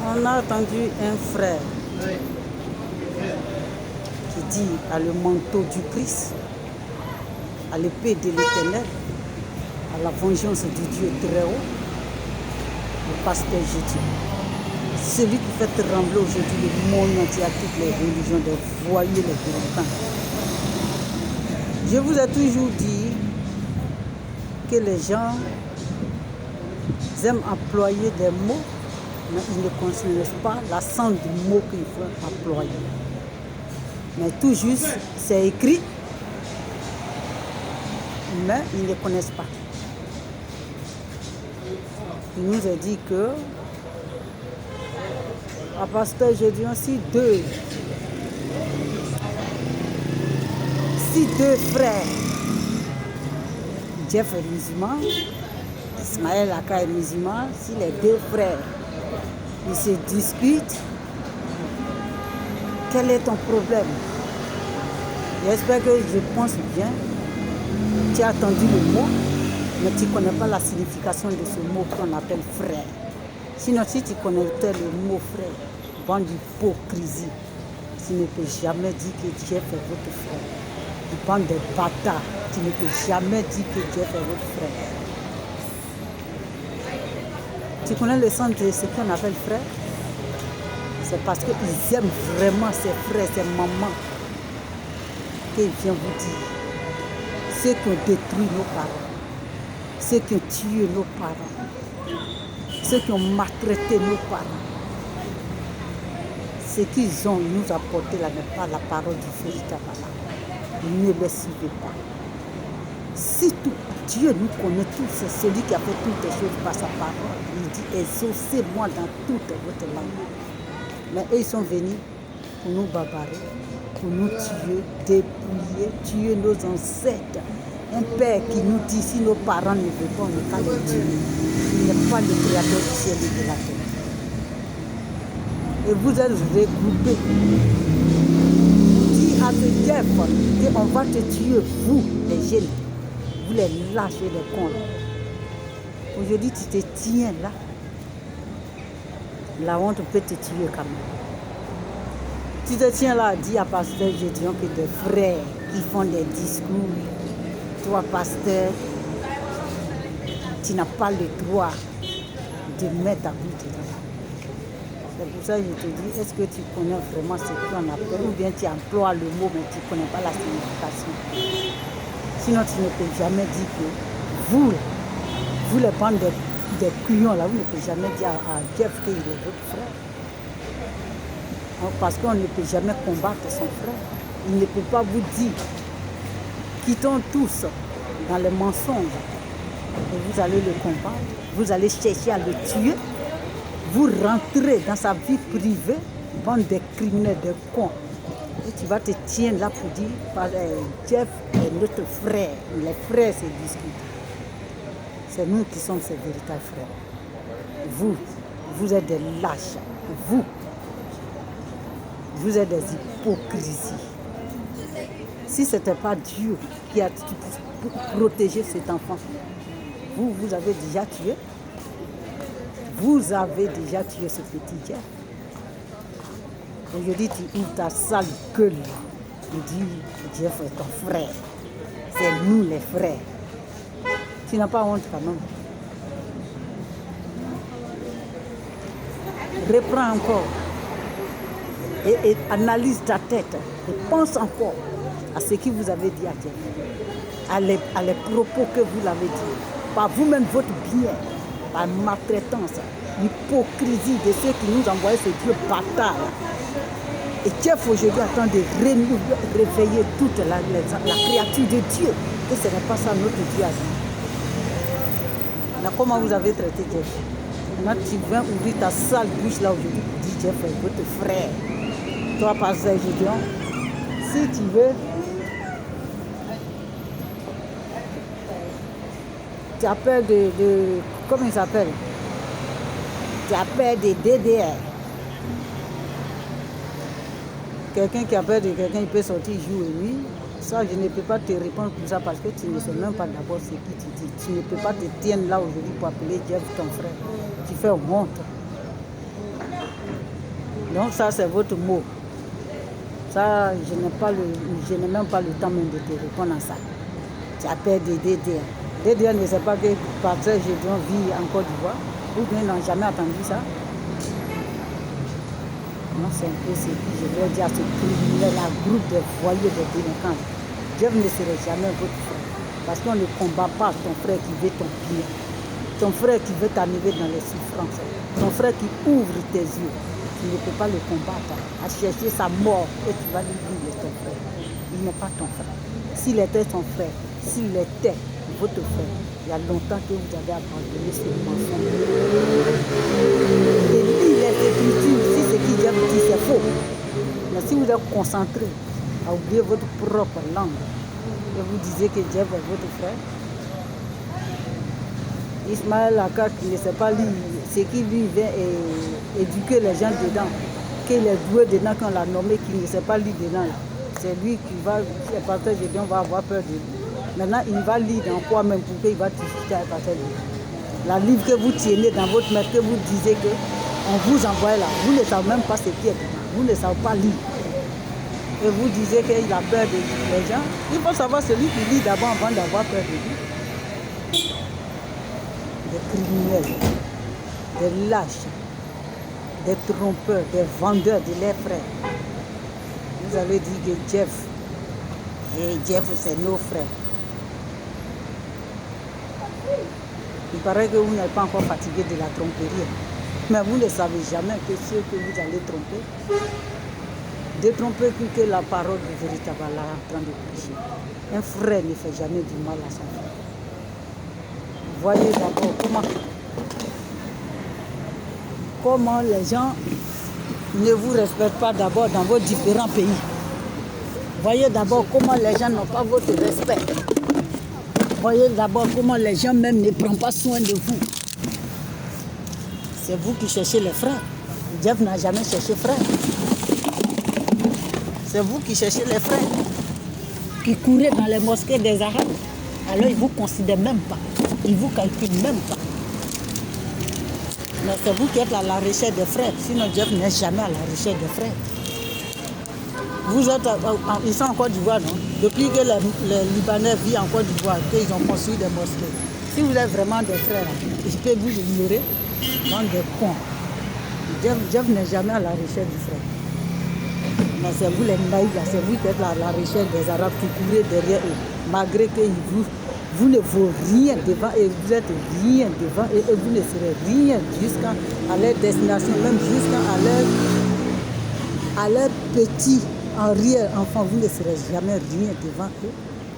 On a entendu un frère qui dit à le manteau du Christ, à l'épée de l'Éternel, à la vengeance du Dieu très haut, le pasteur Jésus. Celui qui fait trembler aujourd'hui le monde entier à toutes les religions, des voyous, les délinquants. Je vous ai toujours dit que les gens aiment employer des mots, mais ils ne connaissent pas la sens du mot qu'il faut employer. Mais tout juste, c'est écrit, mais ils ne connaissent pas. Il nous a dit que, à pasteur Gédéon, si deux frères, Jeff est musulman, Ismaël Aka est musulman, si les deux frères ils se disputent, quel est ton problème? J'espère que je pense bien. Tu as entendu le mot, mais tu ne connais pas la signification de ce mot qu'on appelle frère. Sinon, si tu connaissais le mot frère, bande d'hypocrisie, tu ne peux jamais dire que Dieu est votre frère. Bande de bâtards, tu ne peux jamais dire que Dieu est votre frère. Tu connais le sens de ce qu'on appelle frère? C'est parce qu'ils aiment vraiment ses frères, ses mamans, qu'ils viennent vous dire. Ceux qui ont détruit nos parents, ceux qui ont tué nos parents, ceux qui ont maltraité nos parents. Ce qu'ils ont nous apporté là n'est pas la parole du véritable Allah. Ne les suivez pas. Si tout Dieu nous connaît tous, c'est celui qui a fait toutes les choses par sa parole. Il dit, exaucez-moi dans toute votre langue. Mais eux, ils sont venus pour nous babarrer, pour nous tuer, dépouiller, tuer nos ancêtres. Un père qui nous dit, si nos parents ne veulent pas, on n'est pas les tuer. Il n'est pas le créateur du ciel et de la terre. Et vous êtes regroupés. Dit à ce Jeff, on va te tuer, vous, les jeunes. Vous les lâchez, les cons. Aujourd'hui, tu te tiens là. La honte peut te tuer quand même. Tu te tiens là, dis à pasteur Gédéon que des frères qui font des discours. Toi, pasteur, tu n'as pas le droit de mettre à bout dedans. C'est pour ça que je te dis, est-ce que tu connais vraiment ce qu'on appelle, ou bien tu emploies le mot, mais tu ne connais pas la signification. Sinon, tu ne peux jamais dire que vous les bandes des couillons, là, vous ne pouvez jamais dire à Jeff qu'il est votre frère. Parce qu'on ne peut jamais combattre son frère. Il ne peut pas vous dire, quittons tous dans les mensonges, et vous allez le combattre, vous allez chercher à le tuer, vous rentrez dans sa vie privée, bande de criminels, de cons. Et tu vas te tenir là pour dire, Jeff est notre frère. Les frères se discutent. C'est nous qui sommes ses véritables frères. Vous êtes des lâches. Vous êtes des hypocrisies. Si ce n'était pas Dieu qui a protégé cet enfant, vous avez déjà tué. Vous avez déjà tué ce petit Jeff. Aujourd'hui, tu ouvres ta sale gueule. Tu dis, Jeff est ton frère. C'est nous les frères. Tu n'as pas honte quand même. Reprends encore. Et analyse ta tête. Et pense encore à ce que vous avez dit à Jeff. À les propos que vous l'avez dit. Par vous-même, votre bien. Par maltraitance. L'hypocrisie de ceux qui nous envoyaient ce Dieu bâtard. Et Jeff aujourd'hui attend de réveiller toute la créature de Dieu. Et ce n'est pas ça notre Dieu. Là, comment vous avez traité Jeff? Maintenant, tu viens ouvrir ta sale bouche là aujourd'hui pour dire Jeff est votre frère. Toi, pasteur Gédéon, si tu veux, tu as peur de comment il s'appelle? Tu as peur de DDR. Quelqu'un qui a peur de quelqu'un, il peut sortir jour et nuit. Ça, je ne peux pas te répondre pour ça parce que tu ne sais même pas d'abord ce qui tu dis. Tu ne peux pas te tenir là aujourd'hui pour appeler Jeff ton frère. Tu fais honte. Donc ça, c'est votre mot. Ça, je n'ai même pas le temps même de te répondre à ça. Tu as peur de DDR. DDR ne sait pas que Patrice Gédéon vit en Côte d'Ivoire. Ou bien n'ont jamais entendu ça. Non, c'est un peu ce que je vais dire à ce criminel, à groupe de voyous, de délinquants. Dieu ne serait jamais votre frère. Parce qu'on ne combat pas ton frère qui veut ton bien. Ton frère qui veut t'arriver dans les souffrances. Ton frère qui ouvre tes yeux. Tu ne peux pas le combattre. À chercher sa mort et tu vas lui dire ton frère. Il n'est pas ton frère. S'il était ton frère, s'il était votre frère, il y a longtemps que vous avez abandonné ce mensonge. Et lui, les Écritures, si ce qu'il dit, c'est faux. Mais si vous êtes concentré à oublier votre propre langue, et vous disiez que Dieu est votre frère, Ismaël Aka qui ne sait pas lire, c'est qui lui vient éduquer les gens dedans, qu'il est doué dedans, qu'on l'a nommé, qui ne sait pas lire dedans. C'est lui qui va, Pasteur Gédéon va avoir peur de lui. Maintenant, il va lire dans quoi même pour qu'il va discuter avec Pasteur Gédéon. La livre que vous tienez dans votre main, que vous disiez qu'on vous envoie là, vous ne savez même pas ce qui est dedans, vous ne savez pas lire. Et vous disiez qu'il a peur des gens. Il faut savoir celui qui lit d'abord avant d'avoir peur de lui. Des criminels, des lâches, des trompeurs, des vendeurs de leurs frères. Vous avez dit que Jeff, c'est nos frères. Il paraît que vous n'êtes pas encore fatigué de la tromperie. Mais vous ne savez jamais que ceux que vous allez tromper, détromper plus que la parole du véritable Allah en train de prêcher. Un frère ne fait jamais du mal à son frère. Voyez d'abord comment les gens ne vous respectent pas d'abord dans vos différents pays. Voyez d'abord comment les gens n'ont pas votre respect. Voyez d'abord comment les gens même ne prennent pas soin de vous. C'est vous qui cherchez les frères. Jeff n'a jamais cherché frère. C'est vous qui cherchez les frères. Qui courez dans les mosquées des Arabes. Alors ils ne vous considèrent même pas. Ils ne vous calculent même pas. Mais c'est vous qui êtes à la recherche des frères. Sinon Jeff n'est jamais à la recherche des frères. Vous êtes, ils sont en Côte d'Ivoire, non? Depuis que les Libanais vivent en Côte d'Ivoire, qu'ils ont construit des mosquées. Si vous êtes vraiment des frères, je peux vous ignorer, bande de cons. Jeff n'est jamais à la recherche du frère. Mais c'est vous les naïfs, c'est vous qui êtes à la recherche des Arabes qui courent derrière eux. Malgré que vous ne vaut rien devant et vous êtes rien devant et vous ne serez rien jusqu'à leur destination, même jusqu'à leur petit enfant, vous ne serez jamais rien devant eux.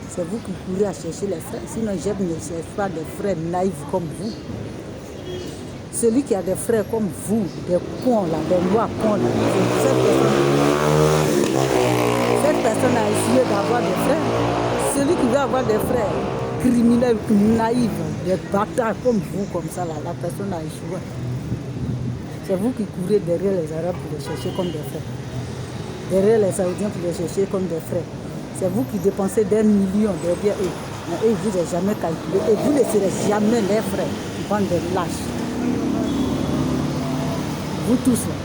C'est vous qui courez à chercher les frères. Sinon, je ne cherche pas des frères naïfs comme vous. Celui qui a des frères comme vous, des cons là, des noirs cons là, cette personne a essayé d'avoir des frères. Celui qui veut avoir des frères criminels, naïfs, des bâtards comme vous, comme ça là, la personne a échoué. C'est vous qui courez derrière les Arabes pour les chercher comme des frères. Derrière les Saoudiens pour les chercher comme des frères. C'est vous qui dépensez des millions derrière eux. Mais eux, vous n'avez jamais calculé. Et vous ne serez jamais les frères. Bande de lâches. Vous tous là,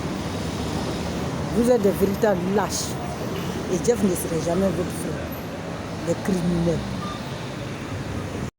vous êtes des véritables lâches. Et Jeff ne serait jamais votre frère. Les criminels.